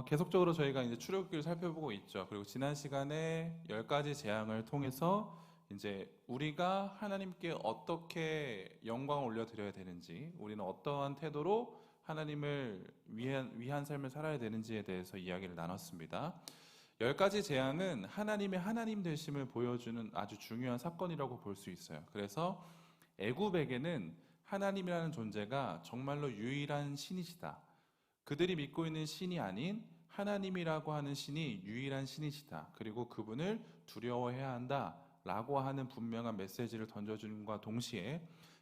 계속적으로 저희가 이제 출애굽기를 살펴보고 있죠. 그리고 지난 시간에 10가지 재앙을 통해서 이제 우리가 하나님께 어떻게 영광을 올려드려야 되는지, 우리는 어떠한 태도로 하나님을 위한 삶을 살아야 되는지에 대해서 이야기를 나눴습니다. 10가지 재앙은 하나님의 하나님 되심을 보여주는 아주 중요한 사건이라고 볼 수 있어요. 그래서 애굽에게는 하나님이라는 존재가 정말로 유일한 신이시다. 그들이 믿고 있는 신이 아닌 하나님이라고 하는 신이 유일한 신이시다. 그리고 그분을 두려워해야 한다. 라고 하는 분명한 메시지를 던져주는과 동시에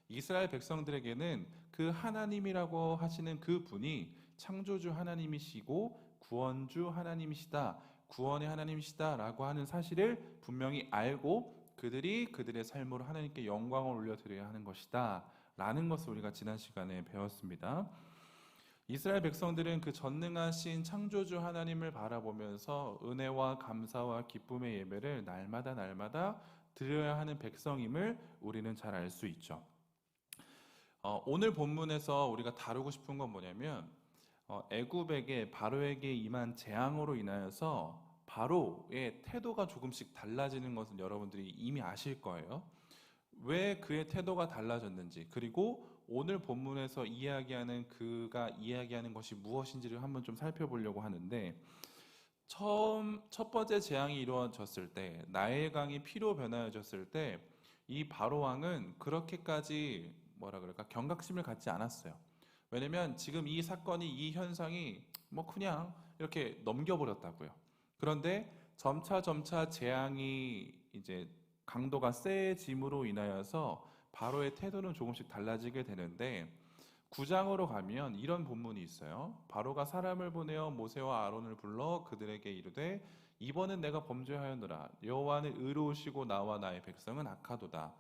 이스라엘 백성들에게는 그 하나님이라고 하시는 그 분이 창조주 하나님이시고 구원주 하나님이시다. 구원의 하나님이시다. 라고 하는 사실을 분명히 알고 그들이 그들의 삶으로 하나님께 영광을 올려드려야 하는 것이다. 라는 것을 우리가 지난 시간에 배웠습니다. 이스라엘 백성들은 그 전능하신 창조주 하나님을 바라보면서 은혜와 감사와 기쁨의 예배를 날마다 드려야 하는 백성임을 우리는 잘 알 수 있죠. 오늘 본문에서 우리가 다루고 싶은 건 뭐냐면 애굽에게 바로에게 임한 재앙으로 인하여서 바로의 태도가 조금씩 달라지는 것은 여러분들이 이미 아실 거예요. 왜 그의 태도가 달라졌는지, 그리고 오늘 본문에서 이야기하는 그가 이야기하는 것이 무엇인지를 한번 좀 살펴보려고 하는데, 첫 번째 재앙이 이루어졌을 때, 나일강이 피로 변하여졌을 때, 이 바로 왕은 그렇게까지 경각심을 갖지 않았어요. 왜냐면 지금 이 사건이, 이 현상이 그냥 이렇게 넘겨버렸다고요. 그런데 점차 재앙이 이제 강도가 세짐으로 인하여서 바로의 태도는 조금씩 달라지게 되는데 9장으로 가면 이런 본문이 있어요. 바로가 사람을 보내어 모세와 아론을 불러 그들에게 이르되 이번은 내가 범죄하였노라. 여호와는 의로우시고 나와 나의 백성은 악하도다.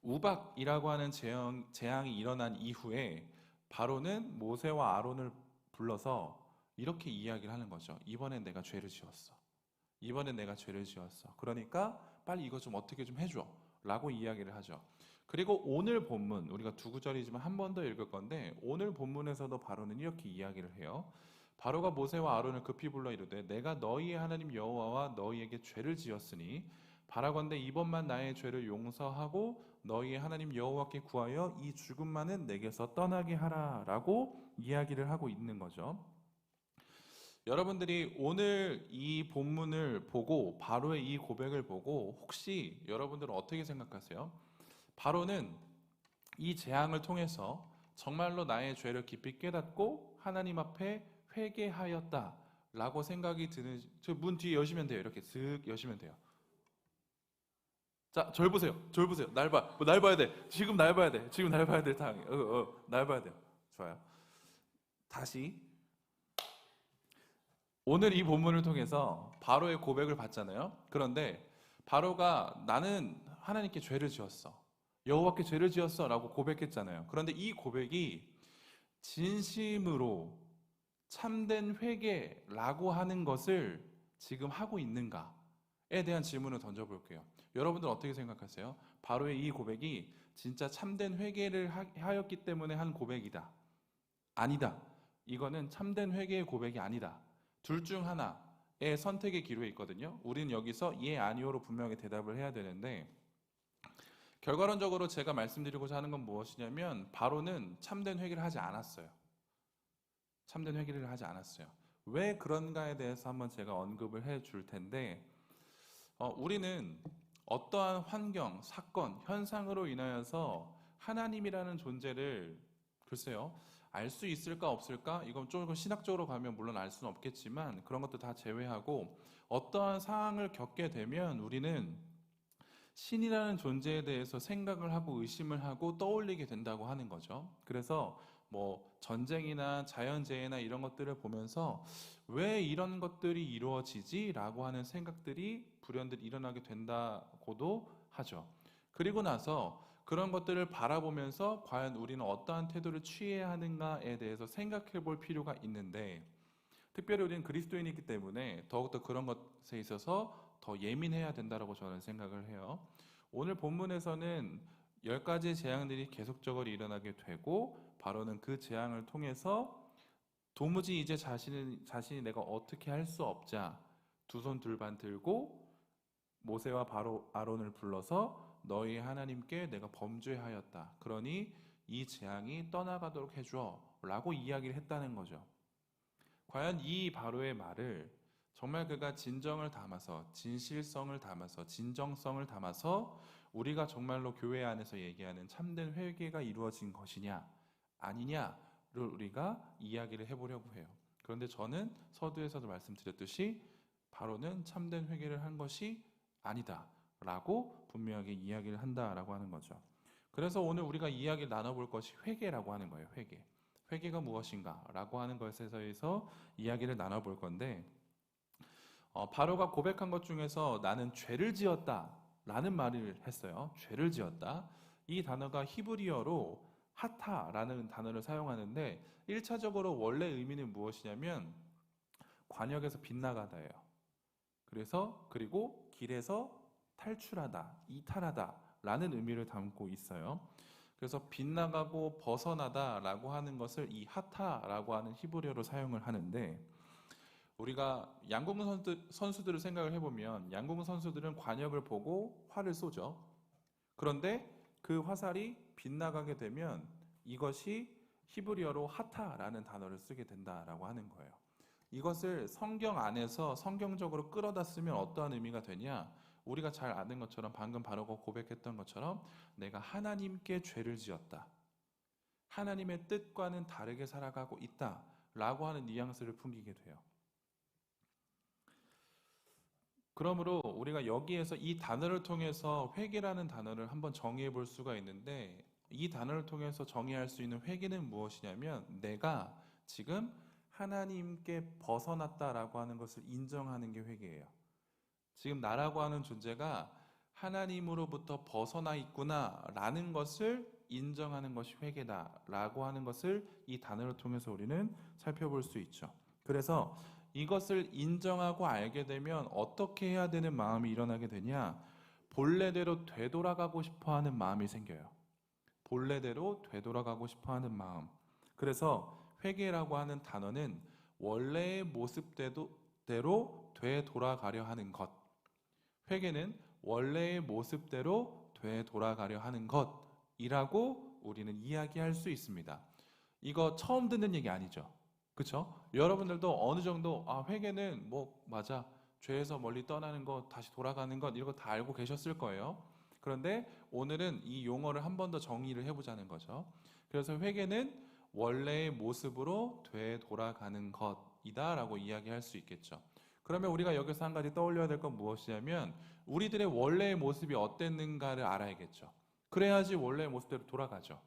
우박이라고 하는 재앙이 일어난 이후에 바로는 모세와 아론을 불러서 이렇게 이야기를 하는 거죠. 이번엔 내가 죄를 지었어. 이번엔 내가 죄를 지었어. 그러니까 빨리 이거 좀 어떻게 좀 해줘. 라고 이야기를 하죠. 그리고 오늘 본문, 우리가 두 구절이지만 한 번 더 읽을 건데 오늘 본문에서도 바로는 이렇게 이야기를 해요. 바로가 모세와 아론을 급히 불러 이르되 내가 너희의 하나님 여호와와 너희에게 죄를 지었으니 바라건대 이번만 나의 죄를 용서하고 너희의 하나님 여호와께 구하여 이 죽음만은 내게서 떠나게 하라 라고 이야기를 하고 있는 거죠. 여러분들이 오늘 이 본문을 보고 바로의 이 고백을 보고 혹시 여러분들은 어떻게 생각하세요? 바로는 이 재앙을 통해서 정말로 나의 죄를 깊이 깨닫고 하나님 앞에 회개하였다 라고 생각이 드는, 저 문 뒤에 여시면 돼요. 이렇게 슥 여시면 돼요. 자, 절 보세요. 절 보세요. 날 봐. 날 봐야 돼. 지금 날 봐야 돼. 지금 날 봐야 될 상황이. 날 봐야 돼요. 좋아요. 다시. 오늘 이 본문을 통해서 바로의 고백을 받잖아요. 그런데 바로가 나는 하나님께 죄를 지었어. 여호와께 죄를 지었어 라고 고백했잖아요. 그런데 이 고백이 진심으로 참된 회개라고 하는 것을 지금 하고 있는가에 대한 질문을 던져볼게요. 여러분들 어떻게 생각하세요? 바로의 이 고백이 진짜 참된 회개를 하였기 때문에 한 고백이다. 아니다. 이거는 참된 회개의 고백이 아니다. 둘 중 하나의 선택의 기로에 있거든요. 우리는 여기서 예, 아니오로 분명히 대답을 해야 되는데 결과론적으로 제가 말씀드리고자 하는 건 무엇이냐면 바로는 참된 회개를 하지 않았어요. 참된 회개를 하지 않았어요. 왜 그런가에 대해서 한번 제가 언급을 해 줄 텐데 우리는 어떠한 환경, 사건, 현상으로 인하여서 하나님이라는 존재를 글쎄요, 알 수 있을까 없을까? 이건 조금 신학적으로 가면 물론 알 수는 없겠지만 그런 것도 다 제외하고 어떠한 상황을 겪게 되면 우리는 신이라는 존재에 대해서 생각을 하고 의심을 하고 떠올리게 된다고 하는 거죠. 그래서 전쟁이나 자연재해나 이런 것들을 보면서 왜 이런 것들이 이루어지지? 라고 하는 생각들이 불현듯 일어나게 된다고도 하죠. 그리고 나서 그런 것들을 바라보면서 과연 우리는 어떠한 태도를 취해야 하는가에 대해서 생각해 볼 필요가 있는데 특별히 우리는 그리스도인이기 때문에 더욱더 그런 것에 있어서 더 예민해야 된다고 저는 생각을 해요. 오늘 본문에서는 10가지 재앙들이 계속적으로 일어나게 되고 바로는 그 재앙을 통해서 도무지 이제 자신이 내가 어떻게 할 수 없자 두 손 둘반 들고 모세와 바로 아론을 불러서 너희 하나님께 내가 범죄하였다. 그러니 이 재앙이 떠나가도록 해줘 라고 이야기를 했다는 거죠. 과연 이 바로의 말을 정말 그가 진정을 담아서 진실성을 담아서 진정성을 담아서 우리가 정말로 교회 안에서 얘기하는 참된 회개가 이루어진 것이냐 아니냐를 우리가 이야기를 해보려고 해요. 그런데 저는 서두에서도 말씀드렸듯이 바로는 참된 회개를 한 것이 아니다 라고 분명하게 이야기를 한다라고 하는 거죠. 그래서 오늘 우리가 이야기를 나눠볼 것이 회개라고 하는 거예요. 회개가 무엇인가 라고 하는 것에 대해서 이야기를 나눠볼 건데, 바로가 고백한 것 중에서 나는 죄를 지었다 라는 말을 했어요. 죄를 지었다. 이 단어가 히브리어로 하타라는 단어를 사용하는데 1차적으로 원래 의미는 무엇이냐면 관역에서 빗나가다예요. 그리고 길에서 탈출하다, 이탈하다 라는 의미를 담고 있어요. 그래서 빗나가고 벗어나다 라고 하는 것을 이 하타라고 하는 히브리어로 사용을 하는데, 우리가 양궁 선수들을 생각을 해보면 양궁 선수들은 관역을 보고 활을 쏘죠. 그런데 그 화살이 빗나가게 되면 이것이 히브리어로 하타라는 단어를 쓰게 된다라고 하는 거예요. 이것을 성경 안에서 성경적으로 끌어다 쓰면 어떠한 의미가 되냐? 우리가 잘 아는 것처럼 방금 바로가 고백했던 것처럼 내가 하나님께 죄를 지었다. 하나님의 뜻과는 다르게 살아가고 있다. 라고 하는 뉘앙스를 풍기게 돼요. 그러므로 우리가 여기에서 이 단어를 통해서 회개라는 단어를 한번 정의해 볼 수가 있는데, 이 단어를 통해서 정의할 수 있는 회개는 무엇이냐면 내가 지금 하나님께 벗어났다라고 하는 것을 인정하는 게 회개예요. 지금 나라고 하는 존재가 하나님으로부터 벗어나 있구나라는 것을 인정하는 것이 회개다라고 하는 것을 이 단어를 통해서 우리는 살펴볼 수 있죠. 그래서 이것을 인정하고 알게 되면 어떻게 해야 되는 마음이 일어나게 되냐? 본래대로 되돌아가고 싶어하는 마음이 생겨요. 본래대로 되돌아가고 싶어하는 마음. 그래서 회개라고 하는 단어는 원래의 모습대로 되돌아가려 하는 것. 회개는 원래의 모습대로 되돌아가려 하는 것이라고 우리는 이야기할 수 있습니다. 이거 처음 듣는 얘기 아니죠? 그렇죠? 여러분들도 어느 정도 회개는 맞아, 죄에서 멀리 떠나는 것, 다시 돌아가는 것, 이런 거 다 알고 계셨을 거예요. 그런데 오늘은 이 용어를 한 번 더 정의를 해보자는 거죠. 그래서 회개는 원래의 모습으로 되돌아가는 것이다 라고 이야기할 수 있겠죠. 그러면 우리가 여기서 한 가지 떠올려야 될 건 무엇이냐면 우리들의 원래의 모습이 어땠는가를 알아야겠죠. 그래야지 원래의 모습대로 돌아가죠.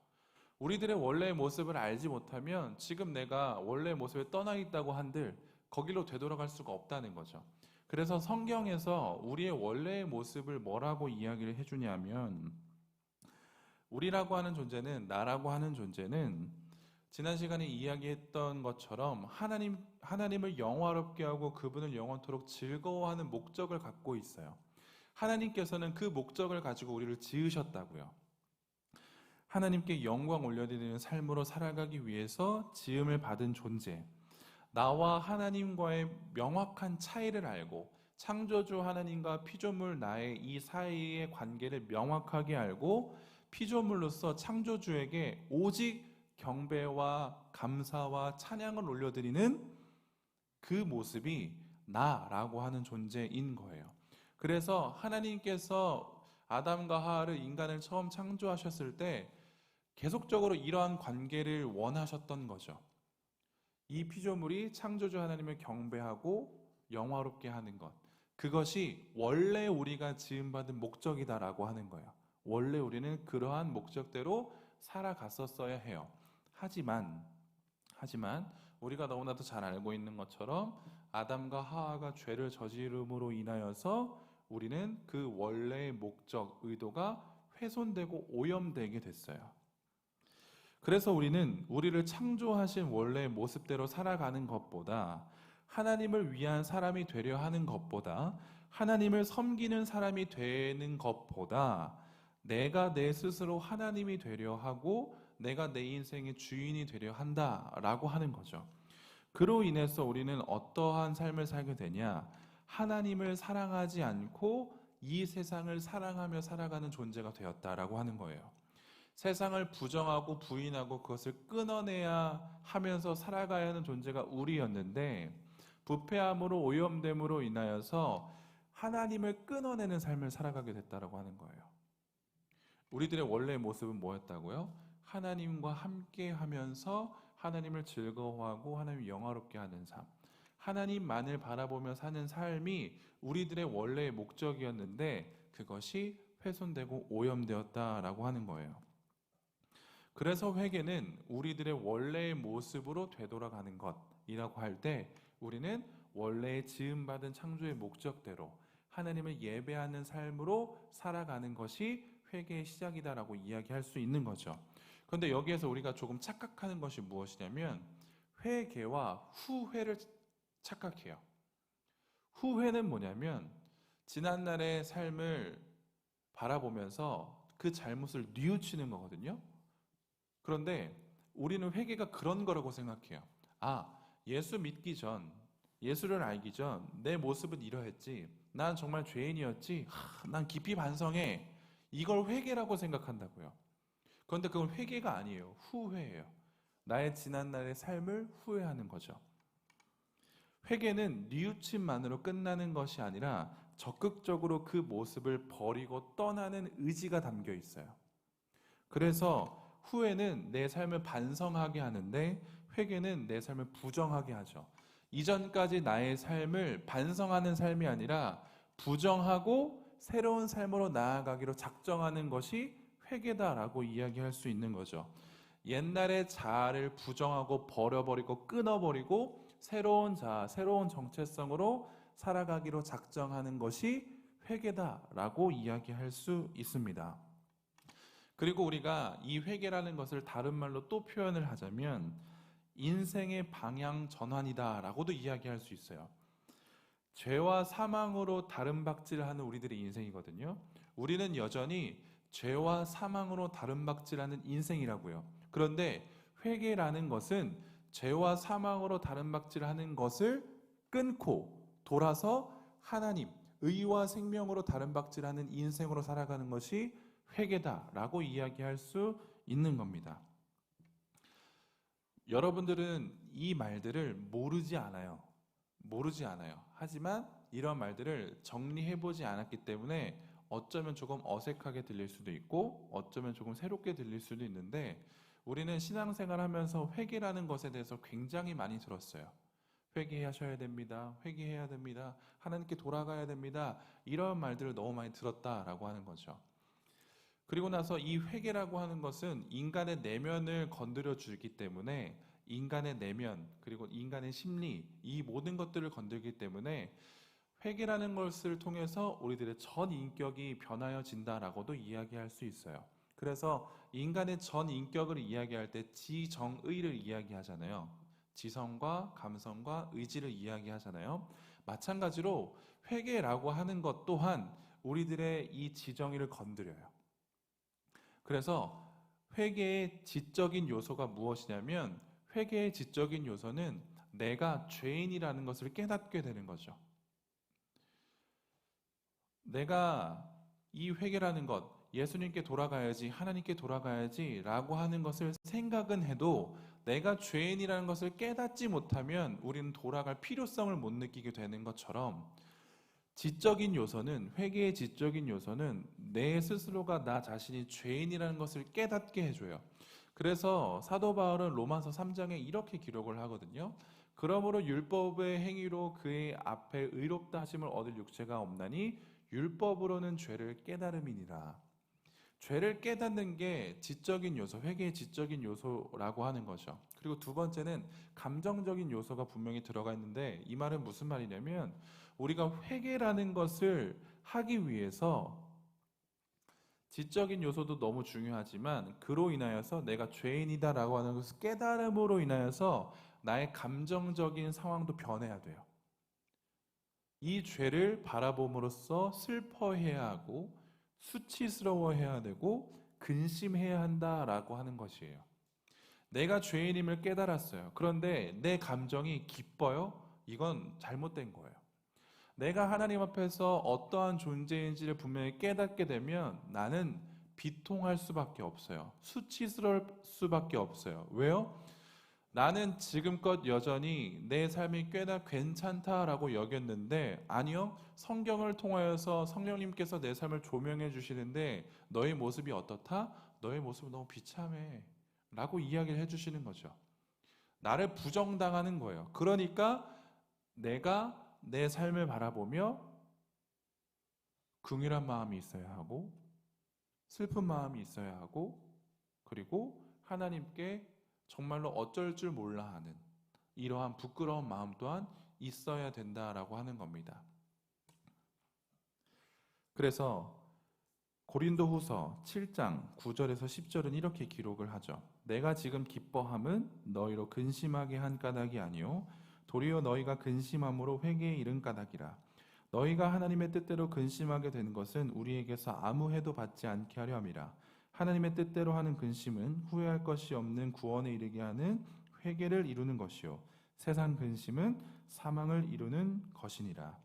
우리들의 원래의 모습을 알지 못하면 지금 내가 원래의 모습에 떠나 있다고 한들 거기로 되돌아갈 수가 없다는 거죠. 그래서 성경에서 우리의 원래의 모습을 뭐라고 이야기를 해주냐면, 우리라고 하는 존재는, 나라고 하는 존재는 지난 시간에 이야기했던 것처럼 하나님을 영화롭게 하고 그분을 영원토록 즐거워하는 목적을 갖고 있어요. 하나님께서는 그 목적을 가지고 우리를 지으셨다고요. 하나님께 영광 올려드리는 삶으로 살아가기 위해서 지음을 받은 존재, 나와 하나님과의 명확한 차이를 알고 창조주 하나님과 피조물 나의 이 사이의 관계를 명확하게 알고 피조물로서 창조주에게 오직 경배와 감사와 찬양을 올려드리는 그 모습이 나라고 하는 존재인 거예요. 그래서 하나님께서 아담과 하와를, 인간을 처음 창조하셨을 때 계속적으로 이러한 관계를 원하셨던 거죠. 이 피조물이 창조주 하나님을 경배하고 영화롭게 하는 것, 그것이 원래 우리가 지음받은 목적이다라고 하는 거예요. 원래 우리는 그러한 목적대로 살아갔었어야 해요. 하지만 우리가 너무나도 잘 알고 있는 것처럼 아담과 하와가 죄를 저지름으로 인하여서 우리는 그 원래의 목적, 의도가 훼손되고 오염되게 됐어요. 그래서 우리는 우리를 창조하신 원래의 모습대로 살아가는 것보다, 하나님을 위한 사람이 되려 하는 것보다, 하나님을 섬기는 사람이 되는 것보다 내가 내 스스로 하나님이 되려 하고 내가 내 인생의 주인이 되려 한다라고 하는 거죠. 그로 인해서 우리는 어떠한 삶을 살게 되냐? 하나님을 사랑하지 않고 이 세상을 사랑하며 살아가는 존재가 되었다라고 하는 거예요. 세상을 부정하고 부인하고 그것을 끊어내야 하면서 살아가야 하는 존재가 우리였는데, 부패함으로 오염됨으로 인하여서 하나님을 끊어내는 삶을 살아가게 됐다라고 하는 거예요. 우리들의 원래의 모습은 뭐였다고요? 하나님과 함께 하면서 하나님을 즐거워하고 하나님을 영화롭게 하는 삶, 하나님만을 바라보며 사는 삶이 우리들의 원래의 목적이었는데 그것이 훼손되고 오염되었다라고 하는 거예요. 그래서 회개는 우리들의 원래의 모습으로 되돌아가는 것이라고 할 때, 우리는 원래의 지음받은 창조의 목적대로 하나님을 예배하는 삶으로 살아가는 것이 회개의 시작이다라고 이야기할 수 있는 거죠. 그런데 여기에서 우리가 조금 착각하는 것이 무엇이냐면, 회개와 후회를 착각해요. 후회는 뭐냐면 지난날의 삶을 바라보면서 그 잘못을 뉘우치는 거거든요. 그런데 우리는 회개가 그런 거라고 생각해요. 아, 예수 믿기 전, 예수를 알기 전 내 모습은 이러했지. 난 정말 죄인이었지. 난 깊이 반성해. 이걸 회개라고 생각한다고요. 그런데 그건 회개가 아니에요. 후회예요. 나의 지난날의 삶을 후회하는 거죠. 회개는 뉘우침만으로 끝나는 것이 아니라 적극적으로 그 모습을 버리고 떠나는 의지가 담겨 있어요. 그래서 후회는 내 삶을 반성하게 하는데, 회개는 내 삶을 부정하게 하죠. 이전까지 나의 삶을 반성하는 삶이 아니라 부정하고 새로운 삶으로 나아가기로 작정하는 것이 회개다라고 이야기할 수 있는 거죠. 옛날의 자아를 부정하고 버려버리고 끊어버리고 새로운 자아, 새로운 정체성으로 살아가기로 작정하는 것이 회개다라고 이야기할 수 있습니다. 그리고 우리가 이 회개라는 것을 다른 말로 또 표현을 하자면 인생의 방향 전환이다라고도 이야기할 수 있어요. 죄와 사망으로 다름박질하는 우리들의 인생이거든요. 우리는 여전히 죄와 사망으로 다름박질하는 인생이라고요. 그런데 회개라는 것은 죄와 사망으로 다름박질하는 것을 끊고 돌아서 하나님, 의와 생명으로 다름박질하는 인생으로 살아가는 것이 회개다라고 이야기할 수 있는 겁니다. 여러분들은 이 말들을 모르지 않아요. 하지만 이런 말들을 정리해보지 않았기 때문에 어쩌면 조금 어색하게 들릴 수도 있고 어쩌면 조금 새롭게 들릴 수도 있는데, 우리는 신앙생활 하면서 회개라는 것에 대해서 굉장히 많이 들었어요. 회개하셔야 됩니다. 회개해야 됩니다. 하나님께 돌아가야 됩니다. 이런 말들을 너무 많이 들었다라고 하는 거죠. 그리고 나서 이 회개라고 하는 것은 인간의 내면을 건드려 주기 때문에, 인간의 내면 그리고 인간의 심리, 이 모든 것들을 건들기 때문에 회개라는 것을 통해서 우리들의 전 인격이 변하여진다라고도 이야기할 수 있어요. 그래서 인간의 전 인격을 이야기할 때 지정의를 이야기하잖아요. 지성과 감성과 의지를 이야기하잖아요. 마찬가지로 회개라고 하는 것 또한 우리들의 이 지정의를 건드려요. 그래서 회개의 지적인 요소가 무엇이냐면, 회개의 지적인 요소는 내가 죄인이라는 것을 깨닫게 되는 거죠. 내가 이 회개라는 것, 예수님께 돌아가야지, 하나님께 돌아가야지 라고 하는 것을 생각은 해도 내가 죄인이라는 것을 깨닫지 못하면 우리는 돌아갈 필요성을 못 느끼게 되는 것처럼, 지적인 요소는, 회개의 지적인 요소는 내 스스로가 나 자신이 죄인이라는 것을 깨닫게 해줘요. 그래서 사도 바울은 로마서 3장에 이렇게 기록을 하거든요. 그러므로 율법의 행위로 그의 앞에 의롭다 하심을 얻을 육체가 없나니 율법으로는 죄를 깨달음이니라. 죄를 깨닫는 게 지적인 요소, 회개의 지적인 요소라고 하는 거죠. 그리고 두 번째는 감정적인 요소가 분명히 들어가 있는데, 이 말은 무슨 말이냐면, 우리가 회개라는 것을 하기 위해서 지적인 요소도 너무 중요하지만 그로 인하여서 내가 죄인이다라고 하는 것을 깨달음으로 인하여서 나의 감정적인 상황도 변해야 돼요. 이 죄를 바라봄으로써 슬퍼해야 하고 수치스러워해야 되고 근심해야 한다라고 하는 것이에요. 내가 죄인임을 깨달았어요. 그런데 내 감정이 기뻐요? 이건 잘못된 거예요. 내가 하나님 앞에서 어떠한 존재인지를 분명히 깨닫게 되면 나는 비통할 수밖에 없어요. 수치스러울 수밖에 없어요. 왜요? 나는 지금껏 여전히 내 삶이 꽤나 괜찮다라고 여겼는데, 아니요, 성경을 통하여서 성령님께서 내 삶을 조명해 주시는데 너의 모습이 어떻다? 너의 모습은 너무 비참해 라고 이야기를 해주시는 거죠. 나를 부정당하는 거예요. 그러니까 내가 내 삶을 바라보며 긍휼한 마음이 있어야 하고, 슬픈 마음이 있어야 하고, 그리고 하나님께 정말로 어쩔 줄 몰라 하는 이러한 부끄러운 마음 또한 있어야 된다라고 하는 겁니다. 그래서 고린도후서 7장 9절에서 10절은 이렇게 기록을 하죠. 내가 지금 기뻐함은 너희로 근심하게 한 까닭이 아니요 도리어 너희가 근심함으로 회개에 이른 까닭이라. 너희가 하나님의 뜻대로 근심하게 된 것은 우리에게서 아무 해도 받지 않게 하려 함이라. 하나님의 뜻대로 하는 근심은 후회할 것이 없는 구원에 이르게 하는 회개를 이루는 것이요 세상 근심은 사망을 이루는 것이니라.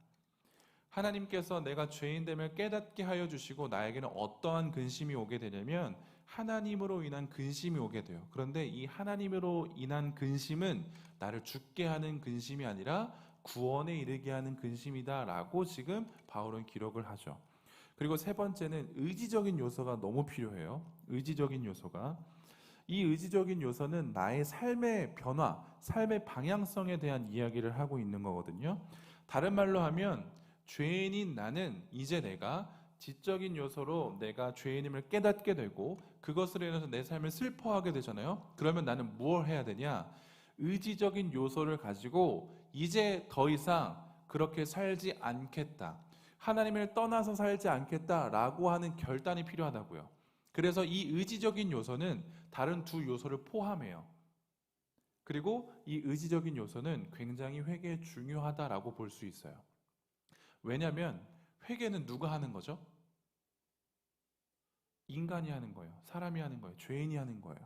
하나님께서 내가 죄인됨을 깨닫게 하여 주시고 나에게는 어떠한 근심이 오게 되냐면 하나님으로 인한 근심이 오게 돼요. 그런데 이 하나님으로 인한 근심은 나를 죽게 하는 근심이 아니라 구원에 이르게 하는 근심이다라고 지금 바울은 기록을 하죠. 그리고 세 번째는 의지적인 요소가 너무 필요해요. 의지적인 요소가. 이 의지적인 요소는 나의 삶의 변화, 삶의 방향성에 대한 이야기를 하고 있는 거거든요. 다른 말로 하면 죄인인 나는 이제 내가 지적인 요소로 내가 죄인임을 깨닫게 되고 그것으로 인해서 내 삶을 슬퍼하게 되잖아요. 그러면 나는 무엇을 해야 되냐? 의지적인 요소를 가지고 이제 더 이상 그렇게 살지 않겠다. 하나님을 떠나서 살지 않겠다라고 하는 결단이 필요하다고요. 그래서 이 의지적인 요소는 다른 두 요소를 포함해요. 그리고 이 의지적인 요소는 굉장히 회개에 중요하다라고 볼 수 있어요. 왜냐하면 회개는 누가 하는 거죠? 인간이 하는 거예요. 사람이 하는 거예요. 죄인이 하는 거예요.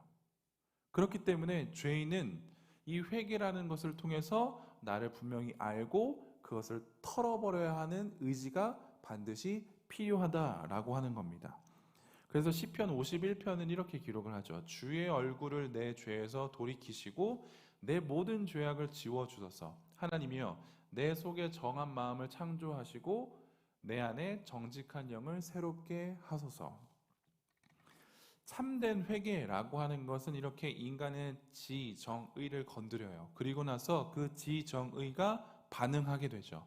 그렇기 때문에 죄인은 이 회개라는 것을 통해서 나를 분명히 알고 그것을 털어버려야 하는 의지가 반드시 필요하다라고 하는 겁니다. 그래서 시편 51편은 이렇게 기록을 하죠. 주의 얼굴을 내 죄에서 돌이키시고 내 모든 죄악을 지워주소서. 하나님이여 내 속에 정한 마음을 창조하시고 내 안에 정직한 영을 새롭게 하소서. 참된 회개라고 하는 것은 이렇게 인간의 지정의를 건드려요. 그리고 나서 그 지정의가 반응하게 되죠.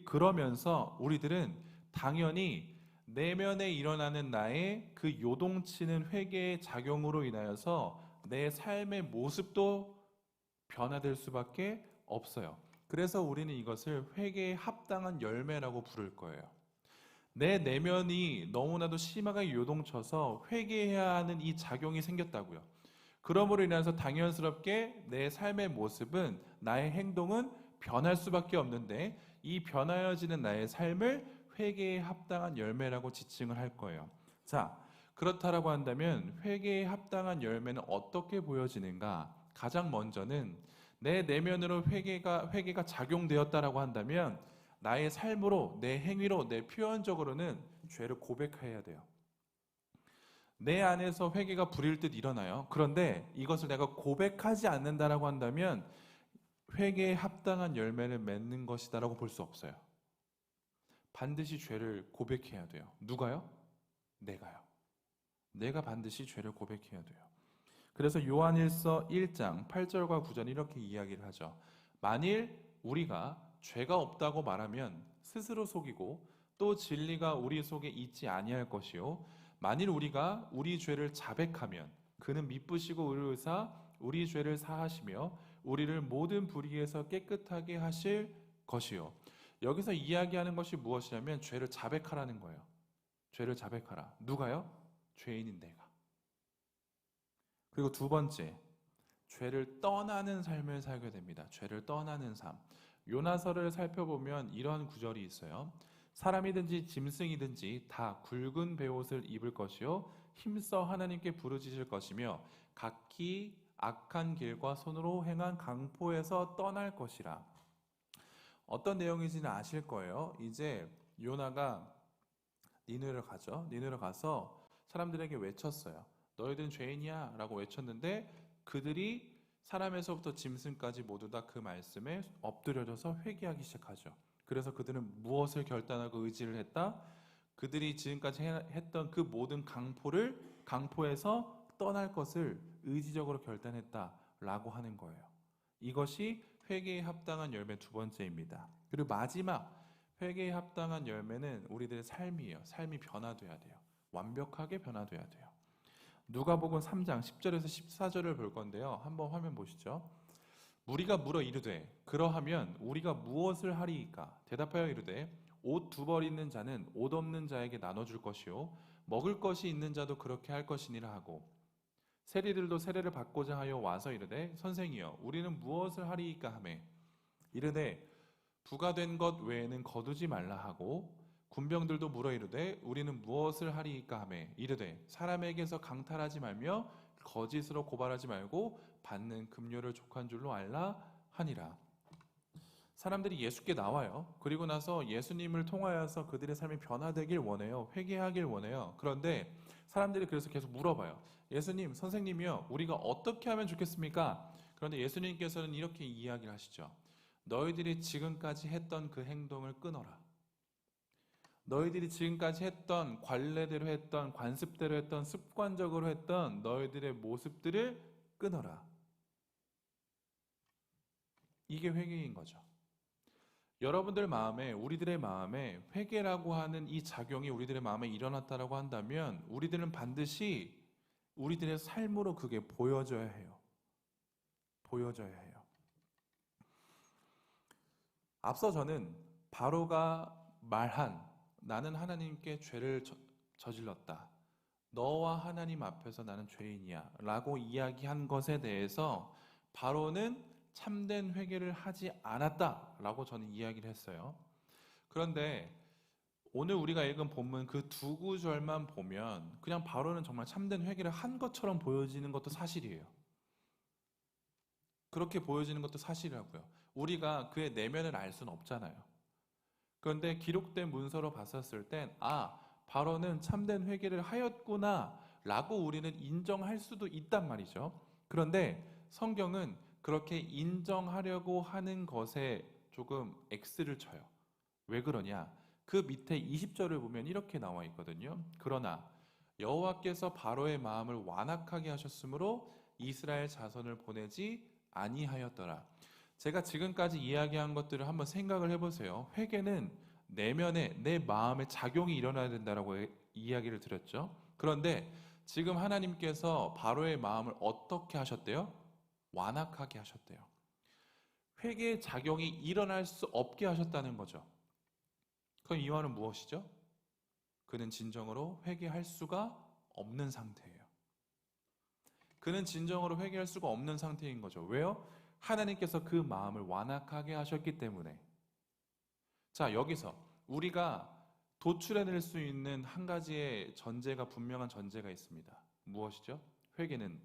그러면서 우리들은 당연히 내면에 일어나는 나의 그 요동치는 회개의 작용으로 인하여서 내 삶의 모습도 변화될 수밖에 없어요. 그래서 우리는 이것을 회개에 합당한 열매라고 부를 거예요. 내 내면이 너무나도 심하게 요동쳐서 회개해야 하는 이 작용이 생겼다고요. 그러므로 인해서 당연스럽게 내 삶의 모습은, 나의 행동은 변할 수밖에 없는데 이 변하여지는 나의 삶을 회개에 합당한 열매라고 지칭을 할 거예요. 자, 그렇다라고 한다면 회개에 합당한 열매는 어떻게 보여지는가? 가장 먼저는 내 내면으로 회개가 작용되었다라고 한다면 나의 삶으로, 내 행위로, 내 표현적으로는 죄를 고백해야 돼요. 내 안에서 회개가 불일 듯 일어나요. 그런데 이것을 내가 고백하지 않는다라고 한다면 회개에 합당한 열매를 맺는 것이다라고 볼 수 없어요. 반드시 죄를 고백해야 돼요. 누가요? 내가요. 내가 반드시 죄를 고백해야 돼요. 그래서 요한일서 1장 8절과 9절 이렇게 이야기를 하죠. 만일 우리가 죄가 없다고 말하면 스스로 속이고 또 진리가 우리 속에 있지 아니할 것이요 만일 우리가 우리 죄를 자백하면 그는 미쁘시고 의로우사 우리 죄를 사하시며 우리를 모든 불의에서 깨끗하게 하실 것이요. 여기서 이야기하는 것이 무엇이냐면 죄를 자백하라는 거예요. 죄를 자백하라. 누가요? 죄인인 내가. 그리고 두 번째, 죄를 떠나는 삶을 살게 됩니다. 죄를 떠나는 삶. 요나서를 살펴보면 이러한 구절이 있어요. 사람이든지 짐승이든지 다 굵은 베옷을 입을 것이요 힘써 하나님께 부르짖을 것이며 각기 악한 길과 손으로 행한 강포에서 떠날 것이라. 어떤 내용인지는 아실 거예요. 이제 요나가 니느웨를 가죠. 니느웨를 가서 사람들에게 외쳤어요. 너희들은 죄인이야 라고 외쳤는데 그들이 사람에서부터 짐승까지 모두 다 그 말씀에 엎드려져서 회개하기 시작하죠. 그래서 그들은 무엇을 결단하고 의지를 했다? 그들이 지금까지 했던 그 모든 강포에서 떠날 것을 의지적으로 결단했다라고 하는 거예요. 이것이 회개에 합당한 열매 두 번째입니다. 그리고 마지막 회개에 합당한 열매는 우리들의 삶이에요. 삶이 변화돼야 돼요. 완벽하게 변화돼야 돼요. 누가복음 3장 10절에서 14절을 볼 건데요. 한번 화면 보시죠. 무리가 물어 이르되 그러하면 우리가 무엇을 하리이까? 대답하여 이르되 옷 두 벌 있는 자는 옷 없는 자에게 나눠줄 것이요 먹을 것이 있는 자도 그렇게 할 것이니라 하고 세리들도 세례를 받고자 하여 와서 이르되 선생이여 우리는 무엇을 하리이까 하매 이르되 부가 된 것 외에는 거두지 말라 하고 군병들도 물어 이르되 우리는 무엇을 하리이까 하매 이르되 사람에게서 강탈하지 말며 거짓으로 고발하지 말고 받는 급료를 족한 줄로 알라 하니라. 사람들이 예수께 나와요. 그리고 나서 예수님을 통하여서 그들의 삶이 변화되길 원해요. 회개하길 원해요. 그런데 사람들이 그래서 계속 물어봐요. 예수님, 선생님이요, 우리가 어떻게 하면 좋겠습니까? 그런데 예수님께서는 이렇게 이야기를 하시죠. 너희들이 지금까지 했던 그 행동을 끊어라. 너희들이 지금까지 했던 관례대로 했던 관습대로 했던 습관적으로 했던 너희들의 모습들을 끊어라. 이게 회개인 거죠. 여러분들 마음에 우리들의 마음에 회개라고 하는 이 작용이 우리들의 마음에 일어났다라고 한다면 우리들은 반드시 우리들의 삶으로 그게 보여져야 해요. 보여져야 해요. 앞서 저는 바로가 말한 나는 하나님께 죄를 저질렀다. 너와 하나님 앞에서 나는 죄인이야 라고 이야기한 것에 대해서 바로는 참된 회개를 하지 않았다라고 저는 이야기를 했어요. 그런데 오늘 우리가 읽은 본문 그 두 구절만 보면 그냥 바로는 정말 참된 회개를 한 것처럼 보여지는 것도 사실이에요. 그렇게 보여지는 것도 사실이라고요. 우리가 그의 내면을 알 수는 없잖아요. 그런데 기록된 문서로 봤었을 땐 바로는 참된 회개를 하였구나 라고 우리는 인정할 수도 있단 말이죠. 그런데 성경은 그렇게 인정하려고 하는 것에 조금 X를 쳐요. 왜 그러냐? 그 밑에 20절을 보면 이렇게 나와 있거든요. 그러나 여호와께서 바로의 마음을 완악하게 하셨으므로 이스라엘 자손을 보내지 아니하였더라. 제가 지금까지 이야기한 것들을 한번 생각을 해보세요. 회개는 내면에 내 마음에 작용이 일어나야 된다라고 이야기를 드렸죠. 그런데 지금 하나님께서 바로의 마음을 어떻게 하셨대요? 완악하게 하셨대요. 회개의 작용이 일어날 수 없게 하셨다는 거죠. 그럼 이 말은 무엇이죠? 그는 진정으로 회개할 수가 없는 상태예요. 그는 진정으로 회개할 수가 없는 상태인 거죠. 왜요? 하나님께서 그 마음을 완악하게 하셨기 때문에. 자, 여기서 우리가 도출해낼 수 있는 한 가지의 전제가 분명한 전제가 있습니다. 무엇이죠? 회개는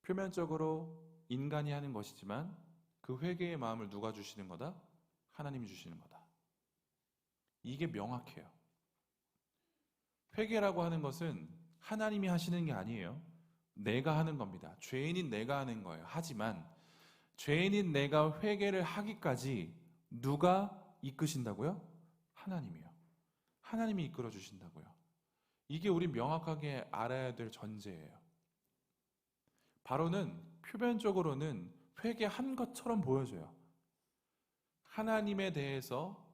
표면적으로 인간이 하는 것이지만 그 회개의 마음을 누가 주시는 거다? 하나님이 주시는 거다. 이게 명확해요. 회개라고 하는 것은 하나님이 하시는 게 아니에요. 내가 하는 겁니다. 죄인인 내가 하는 거예요. 하지만 죄인인 내가 회개를 하기까지 누가 이끄신다고요? 하나님이요. 하나님이 이끌어 주신다고요. 이게 우리 명확하게 알아야 될 전제예요. 바로는 표면적으로는 회개한 것처럼 보여져요. 하나님에 대해서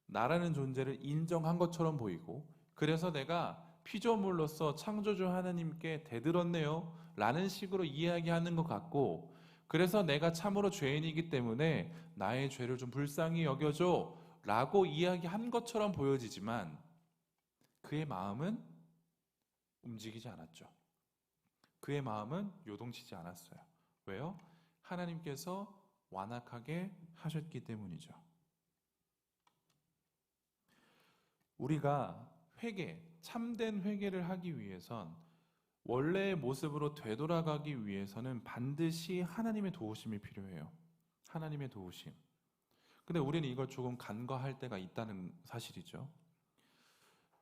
나라는 존재를 인정한 것처럼 보이고 그래서 내가 피조물로서 창조주 하나님께 대들었네요 라는 식으로 이야기하는 것 같고 그래서 내가 참으로 죄인이기 때문에 나의 죄를 좀 불쌍히 여겨줘 라고 이야기한 것처럼 보여지지만 그의 마음은 움직이지 않았죠. 그의 마음은 요동치지 않았어요. 왜요? 하나님께서 완악하게 하셨기 때문이죠. 우리가 참된 회개를 하기 위해선 원래의 모습으로 되돌아가기 위해서는 반드시 하나님의 도우심이 필요해요. 하나님의 도우심. 근데 우리는 이걸 조금 간과할 때가 있다는 사실이죠.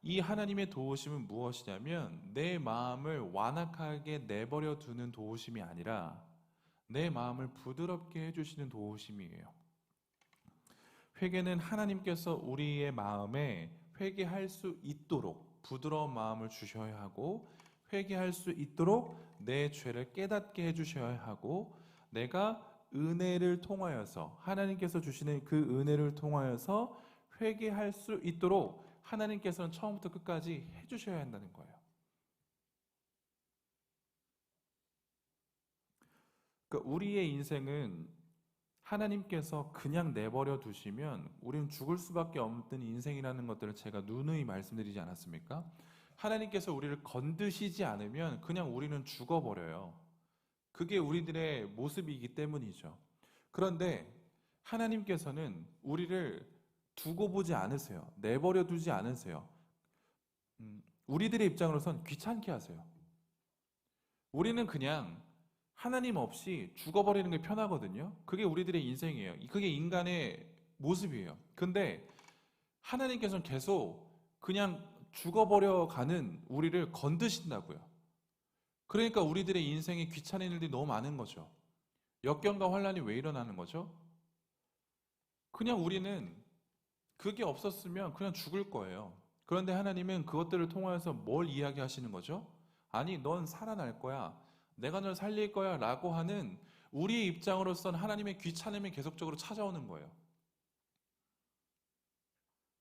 이 하나님의 도우심은 무엇이냐면 내 마음을 완악하게 내버려 두는 도우심이 아니라 내 마음을 부드럽게 해주시는 도우심이에요. 회개는 하나님께서 우리의 마음에 회개할 수 있도록 부드러운 마음을 주셔야 하고, 회개할 수 있도록 내 죄를 깨닫게 해주셔야 하고, 내가 은혜를 통하여서 하나님께서 주시는 그 은혜를 통하여서 회개할 수 있도록 하나님께서는 처음부터 끝까지 해주셔야 한다는 거예요. 그러니까 우리의 인생은 하나님께서 그냥 내버려 두시면 우리는 죽을 수밖에 없는 인생이라는 것들을 제가 누누이 말씀드리지 않았습니까? 하나님께서 우리를 건드시지 않으면 그냥 우리는 죽어버려요. 그게 우리들의 모습이기 때문이죠. 그런데 하나님께서는 우리를 두고 보지 않으세요. 내버려 두지 않으세요. 우리들의 입장으로선 귀찮게 하세요. 우리는 그냥 하나님 없이 죽어버리는 게 편하거든요. 그게 우리들의 인생이에요. 그게 인간의 모습이에요. 근데 하나님께서는 계속 그냥 죽어버려 가는 우리를 건드신다고요. 그러니까 우리들의 인생에 귀찮은 일들이 너무 많은 거죠. 역경과 환란이 왜 일어나는 거죠? 그냥 우리는 그게 없었으면 그냥 죽을 거예요. 그런데 하나님은 그것들을 통하여서 뭘 이야기하시는 거죠? 아니, 넌 살아날 거야. 내가 널 살릴 거야. 라고 하는 우리의 입장으로선 하나님의 귀찮음이 계속적으로 찾아오는 거예요.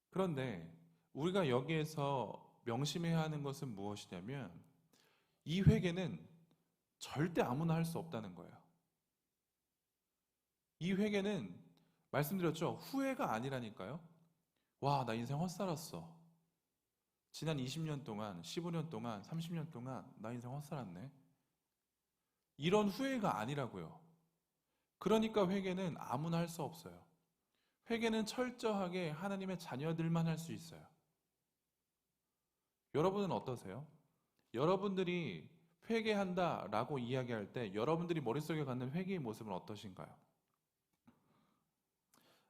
그런데 우리가 여기에서 명심해야 하는 것은 무엇이냐면 이 회개는 절대 아무나 할 수 없다는 거예요. 이 회개는 말씀드렸죠. 후회가 아니라니까요. 와, 나 인생 헛살았어. 지난 20년 동안, 15년 동안, 30년 동안 나 인생 헛살았네. 이런 후회가 아니라고요. 그러니까 회개는 아무나 할 수 없어요. 회개는 철저하게 하나님의 자녀들만 할 수 있어요. 여러분은 어떠세요? 여러분들이 회개한다라고 이야기할 때 여러분들이 머릿속에 갖는 회개의 모습은 어떠신가요?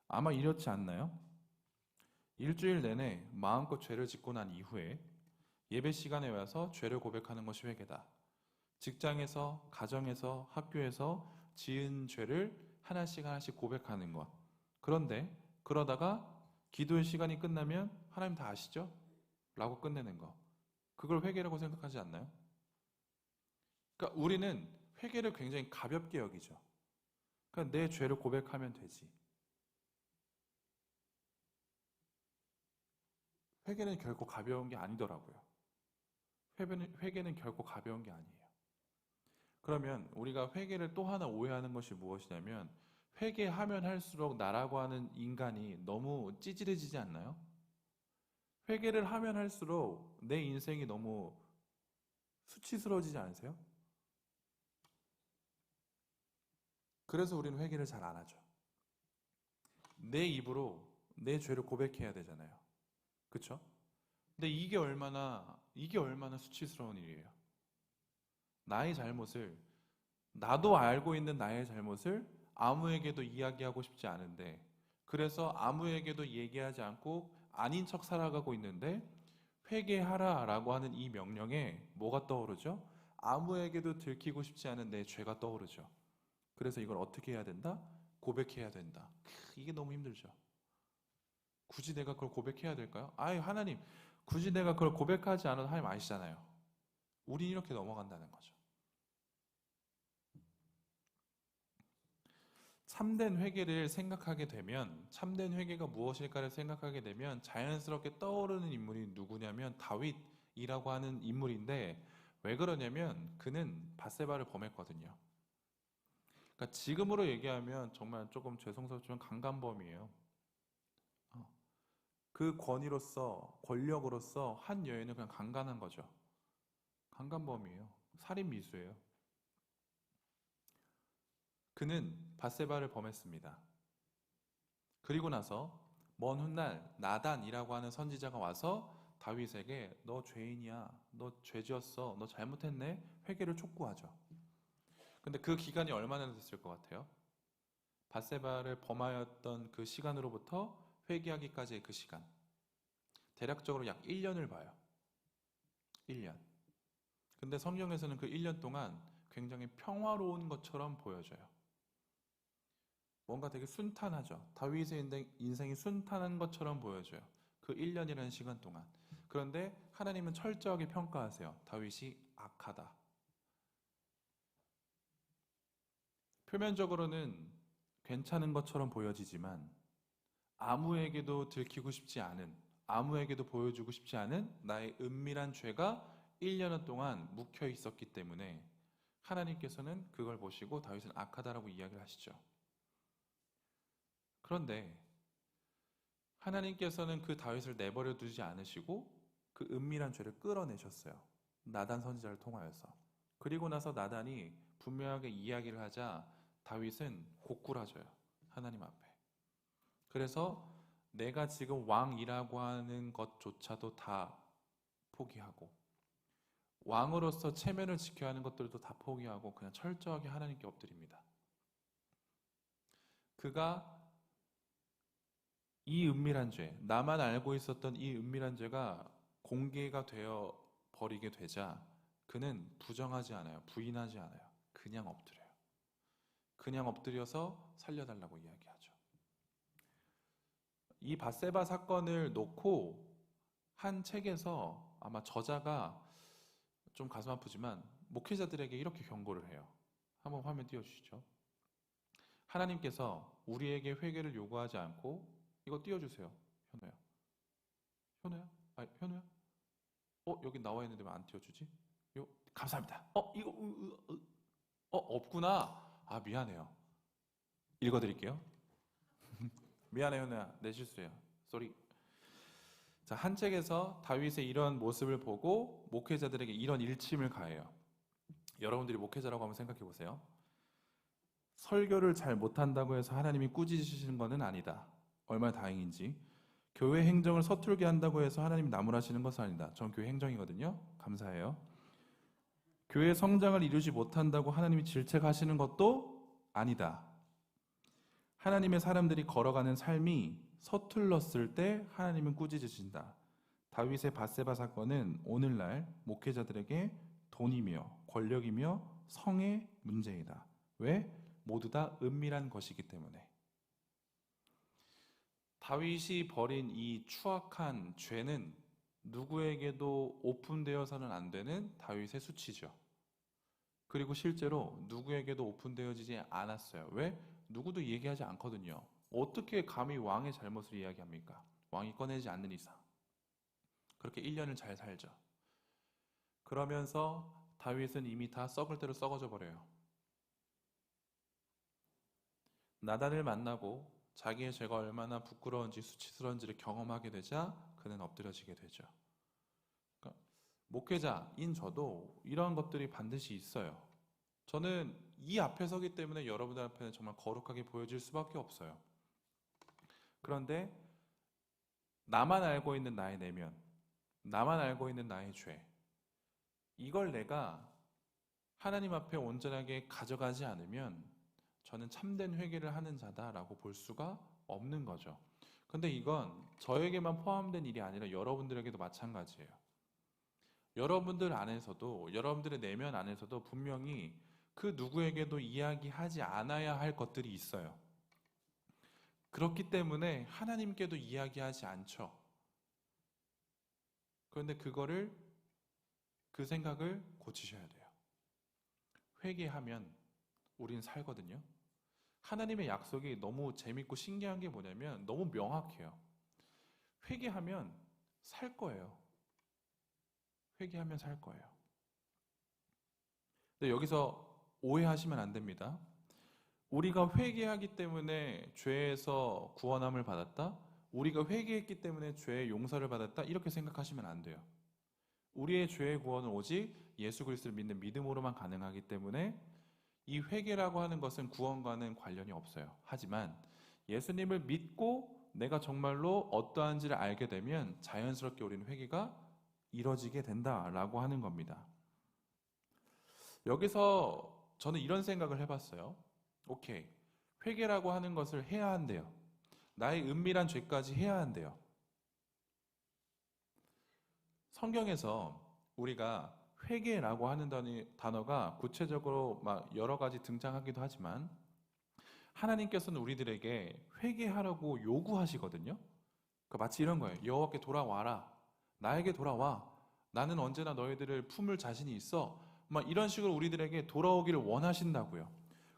아마 이렇지 않나요? 일주일 내내 마음껏 죄를 짓고 난 이후에 예배 시간에 와서 죄를 고백하는 것이 회개다. 직장에서, 가정에서, 학교에서 지은 죄를 하나씩 하나씩 고백하는 것. 그런데 그러다가 기도의 시간이 끝나면 하나님 다 아시죠? 라고 끝내는 거. 그걸 회개라고 생각하지 않나요? 그러니까 우리는 회개를 굉장히 가볍게 여기죠. 그러니까 내 죄를 고백하면 되지. 회개는 결코 가벼운 게 아니더라고요. 회개는 결코 가벼운 게 아니에요. 그러면 우리가 회개를 또 하나 오해하는 것이 무엇이냐면 회개하면 할수록 나라고 하는 인간이 너무 찌질해지지 않나요? 회개를 하면 할수록 내 인생이 너무 수치스러워지지 않으세요? 그래서 우리는 회개를 잘 안 하죠. 내 입으로 내 죄를 고백해야 되잖아요. 그렇죠? 근데 이게 얼마나 수치스러운 일이에요. 나의 잘못을, 나도 알고 있는 나의 잘못을 아무에게도 이야기하고 싶지 않은데, 그래서 아무에게도 얘기하지 않고 아닌 척 살아가고 있는데, 회개하라라고 하는 이 명령에 뭐가 떠오르죠? 아무에게도 들키고 싶지 않은 내 죄가 떠오르죠. 그래서 이걸 어떻게 해야 된다? 고백해야 된다. 이게 너무 힘들죠. 굳이 내가 그걸 고백해야 될까요? 아이, 하나님, 굳이 내가 그걸 고백하지 않아도 하나님 아시잖아요. 우린 이렇게 넘어간다는 거죠. 참된 회개를 생각하게 되면, 참된 회개가 무엇일까를 생각하게 되면 자연스럽게 떠오르는 인물이 누구냐면 다윗이라고 하는 인물인데, 왜 그러냐면 그는 밧세바를 범했거든요. 그러니까 지금으로 얘기하면 정말 조금 죄송스럽지만 강간범이에요. 그 권위로서, 권력으로서 한 여인을 그냥 강간한 거죠. 강간범이에요. 살인 미수예요. 그는 밧세바를 범했습니다. 그리고 나서 먼 훗날 나단이라고 하는 선지자가 와서 다윗에게 너 죄인이야, 너 죄 지었어, 너 잘못했네, 회개를 촉구하죠. 근데 그 기간이 얼마나 됐을 것 같아요? 밧세바를 범하였던 그 시간으로부터 회개하기까지의 그 시간, 대략적으로 약 1년을 봐요. 1년. 근데 성경에서는 그 1년 동안 굉장히 평화로운 것처럼 보여져요. 뭔가 되게 순탄하죠. 다윗의 인생이 순탄한 것처럼 보여져요. 그 1년이라는 시간 동안. 그런데 하나님은 철저하게 평가하세요. 다윗이 악하다. 표면적으로는 괜찮은 것처럼 보여지지만 아무에게도 들키고 싶지 않은, 아무에게도 보여주고 싶지 않은 나의 은밀한 죄가 1년 동안 묵혀 있었기 때문에 하나님께서는 그걸 보시고 다윗은 악하다라고 이야기를 하시죠. 그런데 하나님께서는 그 다윗을 내버려 두지 않으시고 그 은밀한 죄를 끌어내셨어요. 나단 선지자를 통하여서. 그리고 나서 나단이 분명하게 이야기를 하자 다윗은 고꾸라져요. 하나님 앞에. 그래서 내가 지금 왕이라고 하는 것조차도 다 포기하고 왕으로서 체면을 지켜야 하는 것들도 다 포기하고 그냥 철저하게 하나님께 엎드립니다. 그가 이 은밀한 죄, 나만 알고 있었던 이 은밀한 죄가 공개가 되어 버리게 되자 그는 부정하지 않아요. 부인하지 않아요. 그냥 엎드려요. 그냥 엎드려서 살려달라고 이야기하죠. 이 밧세바 사건을 놓고 한 책에서 아마 저자가 좀 가슴 아프지만 목회자들에게 이렇게 경고를 해요. 한번 화면 띄워주시죠. 하나님께서 우리에게 회개를 요구하지 않고 이거 띄워주세요. 현우야. 현우야? 아니 현우야? 여기 나와 있는데 왜 안 띄워주지? 감사합니다. 이거 없구나. 아 미안해요. 읽어드릴게요. 미안해 현우야. 내 실수예요. 쏘리. 자, 한 책에서 다윗의 이런 모습을 보고 목회자들에게 이런 일침을 가해요. 여러분들이 목회자라고 한번 생각해 보세요. 설교를 잘 못한다고 해서 하나님이 꾸짖으시는 것은 아니다. 얼마나 다행인지. 교회 행정을 서툴게 한다고 해서 하나님이 나무라시는 것은 아니다. 전 교회 행정이거든요. 감사해요. 교회 성장을 이루지 못한다고 하나님이 질책하시는 것도 아니다. 하나님의 사람들이 걸어가는 삶이 서툴렀을 때 하나님은 꾸짖으신다. 다윗의 밧세바 사건은 오늘날 목회자들에게 돈이며 권력이며 성의 문제이다. 왜? 모두 다 은밀한 것이기 때문에. 다윗이 벌인 이 추악한 죄는 누구에게도 오픈되어서는 안 되는 다윗의 수치죠. 그리고 실제로 누구에게도 오픈되어지지 않았어요. 왜? 누구도 얘기하지 않거든요. 어떻게 감히 왕의 잘못을 이야기합니까? 왕이 꺼내지 않는 이상. 그렇게 1년을 잘 살죠. 그러면서 다윗은 이미 다 썩을 대로 썩어져 버려요. 나단을 만나고 자기의 죄가 얼마나 부끄러운지 수치스러운지를 경험하게 되자 그는 엎드려지게 되죠. 그러니까 목회자인 저도 이런 것들이 반드시 있어요. 저는 이 앞에 서기 때문에 여러분들 앞에는 정말 거룩하게 보여질 수밖에 없어요. 그런데 나만 알고 있는 나의 내면, 나만 알고 있는 나의 죄, 이걸 내가 하나님 앞에 온전하게 가져가지 않으면 저는 참된 회개를 하는 자다라고 볼 수가 없는 거죠. 근데 이건 저에게만 포함된 일이 아니라 여러분들에게도 마찬가지예요. 여러분들 안에서도, 여러분들의 내면 안에서도 분명히 그 누구에게도 이야기하지 않아야 할 것들이 있어요. 그렇기 때문에 하나님께도 이야기하지 않죠. 그런데 그 생각을 고치셔야 돼요. 회개하면 우린 살거든요. 하나님의 약속이 너무 재밌고 신기한 게 뭐냐면 너무 명확해요. 회개하면 살 거예요. 회개하면 살 거예요. 근데 여기서 오해하시면 안 됩니다. 우리가 회개하기 때문에 죄에서 구원함을 받았다? 우리가 회개했기 때문에 죄의 용서를 받았다? 이렇게 생각하시면 안 돼요. 우리의 죄의 구원은 오직 예수 그리스도를 믿는 믿음으로만 가능하기 때문에 이 회개라고 하는 것은 구원과는 관련이 없어요. 하지만 예수님을 믿고 내가 정말로 어떠한지를 알게 되면 자연스럽게 우리는 회개가 이뤄지게 된다라고 하는 겁니다. 여기서 저는 이런 생각을 해봤어요. 오케이, 회개라고 하는 것을 해야 한대요. 나의 은밀한 죄까지 해야 한대요. 성경에서 우리가 회개라고 하는 단어가 구체적으로 막 여러 가지 등장하기도 하지만 하나님께서는 우리들에게 회개하라고 요구하시거든요. 그러니까 마치 이런 거예요. 여호와께 돌아와라. 나에게 돌아와. 나는 언제나 너희들을 품을 자신이 있어. 막 이런 식으로 우리들에게 돌아오기를 원하신다고요.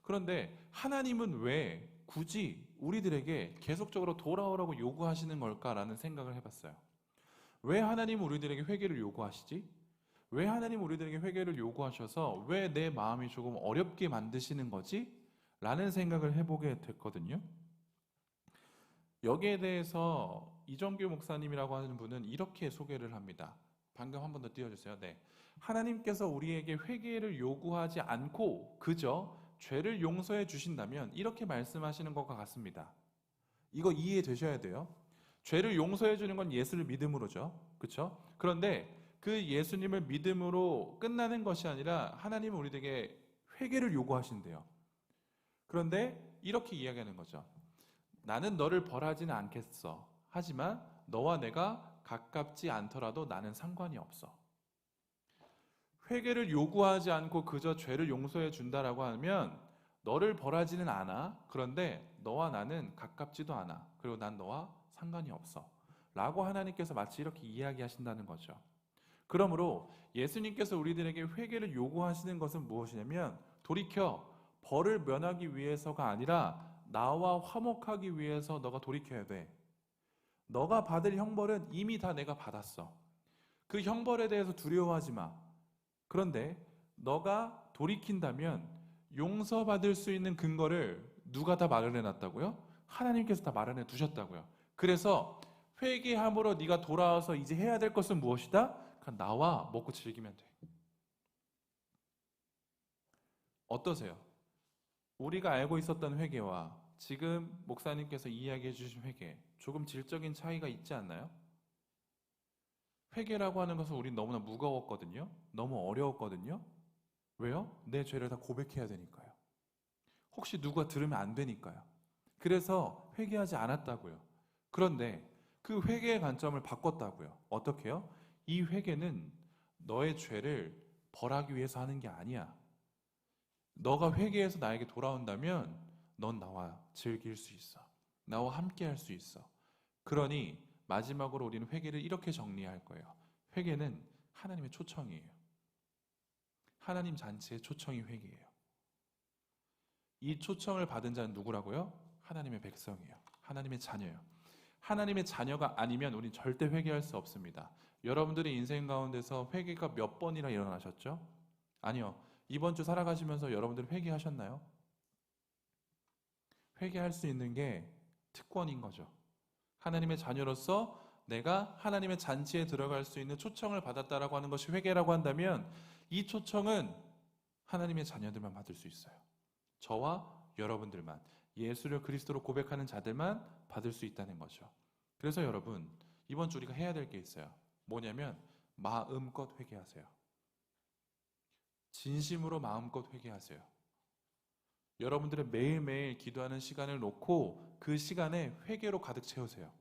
그런데 하나님은 왜 굳이 우리들에게 계속적으로 돌아오라고 요구하시는 걸까라는 생각을 해봤어요. 왜 하나님은 우리들에게 회개를 요구하시지? 왜 하나님 우리들에게 회개를 요구하셔서 왜 내 마음이 조금 어렵게 만드시는 거지? 라는 생각을 해보게 됐거든요. 여기에 대해서 이정규 목사님이라고 하는 분은 이렇게 소개를 합니다. 방금 한 번 더 띄워주세요. 네. 하나님께서 우리에게 회개를 요구하지 않고 그저 죄를 용서해 주신다면 이렇게 말씀하시는 것과 같습니다. 이거 이해되셔야 돼요. 죄를 용서해 주는 건 예수를 믿음으로죠. 그렇죠? 그런데 그 예수님을 믿음으로 끝나는 것이 아니라 하나님은 우리에게 회개를 요구하신대요. 그런데 이렇게 이야기하는 거죠. 나는 너를 벌하지는 않겠어. 하지만 너와 내가 가깝지 않더라도 나는 상관이 없어. 회개를 요구하지 않고 그저 죄를 용서해 준다라고 하면 너를 벌하지는 않아. 그런데 너와 나는 가깝지도 않아. 그리고 난 너와 상관이 없어. 라고 하나님께서 마치 이렇게 이야기하신다는 거죠. 그러므로 예수님께서 우리들에게 회개를 요구하시는 것은 무엇이냐면 돌이켜 벌을 면하기 위해서가 아니라 나와 화목하기 위해서 너가 돌이켜야 돼. 너가 받을 형벌은 이미 다 내가 받았어. 그 형벌에 대해서 두려워하지 마. 그런데 너가 돌이킨다면 용서받을 수 있는 근거를 누가 다 마련해 놨다고요? 하나님께서 다 마련해 두셨다고요. 그래서 회개함으로 네가 돌아와서 이제 해야 될 것은 무엇이다? 그냥 나와 먹고 즐기면 돼. 어떠세요? 우리가 알고 있었던 회개와 지금 목사님께서 이야기해 주신 회개, 조금 질적인 차이가 있지 않나요? 회개라고 하는 것은 우린 너무나 무거웠거든요. 너무 어려웠거든요. 왜요? 내 죄를 다 고백해야 되니까요. 혹시 누가 들으면 안 되니까요. 그래서 회개하지 않았다고요. 그런데 그 회개의 관점을 바꿨다고요. 어떻게요? 이 회개는 너의 죄를 벌하기 위해서 하는 게 아니야. 너가 회개해서 나에게 돌아온다면 넌 나와 즐길 수 있어. 나와 함께 할 수 있어. 그러니 마지막으로 우리는 회개를 이렇게 정리할 거예요. 회개는 하나님의 초청이에요. 하나님 잔치의 초청이 회개예요. 이 초청을 받은 자는 누구라고요? 하나님의 백성이에요. 하나님의 자녀예요. 하나님의 자녀가 아니면 우린 절대 회개할 수 없습니다. 여러분들의 인생 가운데서 회개가 몇 번이나 일어나셨죠? 아니요. 이번 주 살아가시면서 여러분들 회개하셨나요? 회개할 수 있는 게 특권인 거죠. 하나님의 자녀로서 내가 하나님의 잔치에 들어갈 수 있는 초청을 받았다라고 하는 것이 회개라고 한다면 이 초청은 하나님의 자녀들만 받을 수 있어요. 저와 여러분들만, 예수를 그리스도로 고백하는 자들만 받을 수 있다는 거죠. 그래서 여러분, 이번 주 우리가 해야 될 게 있어요. 뭐냐면 마음껏 회개하세요. 진심으로 마음껏 회개하세요. 여러분들의 매일매일 기도하는 시간을 놓고 그 시간에 회개로 가득 채우세요.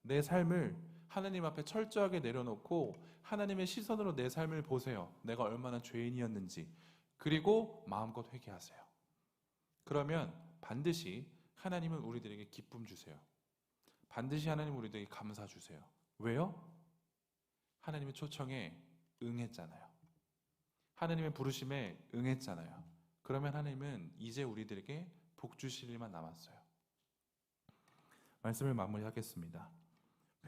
내 삶을 하나님 앞에 철저하게 내려놓고 하나님의 시선으로 내 삶을 보세요. 내가 얼마나 죄인이었는지. 그리고 마음껏 회개하세요. 그러면 반드시 하나님은 우리들에게 기쁨 주세요. 반드시 하나님은 우리들에게 감사 주세요. 왜요? 하나님의 초청에 응했잖아요. 하나님의 부르심에 응했잖아요. 그러면 하나님은 이제 우리들에게 복 주실 일만 남았어요. 말씀을 마무리하겠습니다.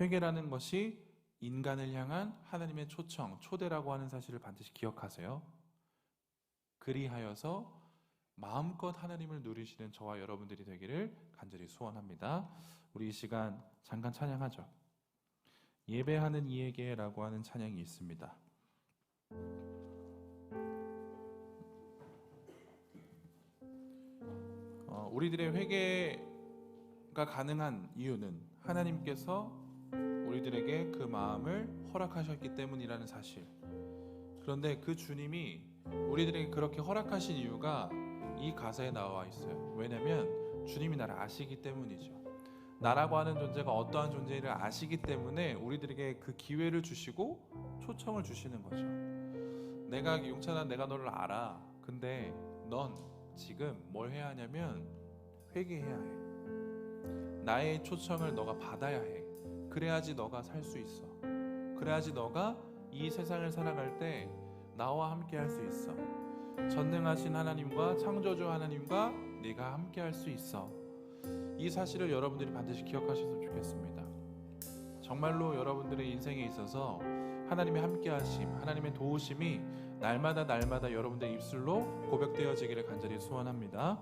회개라는 것이 인간을 향한 하나님의 초청, 초대라고 하는 사실을 반드시 기억하세요. 그리하여서 마음껏 하나님을 누리시는 저와 여러분들이 되기를 간절히 소원합니다. 우리 이 시간 잠깐 찬양하죠. 예배하는 이에게라고 하는 찬양이 있습니다. 우리들의 회개 가능한 이유는 하나님께서 우리들에게 그 마음을 허락하셨기 때문이라는 사실. 그런데 그 주님이 우리들에게 그렇게 허락하신 이유가 이 가사에 나와 있어요. 왜냐면 주님이 나를 아시기 때문이죠. 나라고 하는 존재가 어떠한 존재를 아시기 때문에 우리들에게 그 기회를 주시고 초청을 주시는 거죠. 내가 용찬아, 내가 너를 알아. 근데 넌 지금 뭘 해야 하냐면 회개해야 해. 나의 초청을 너가 받아야 해. 그래야지 너가 살 수 있어. 그래야지 너가 이 세상을 살아갈 때 나와 함께 할 수 있어. 전능하신 하나님과 창조주 하나님과 네가 함께 할 수 있어. 이 사실을 여러분들이 반드시 기억하셨으면 좋겠습니다. 정말로 여러분들의 인생에 있어서 하나님의 함께하심, 하나님의 도우심이 날마다 여러분들의 입술로 고백되어지기를 간절히 소원합니다.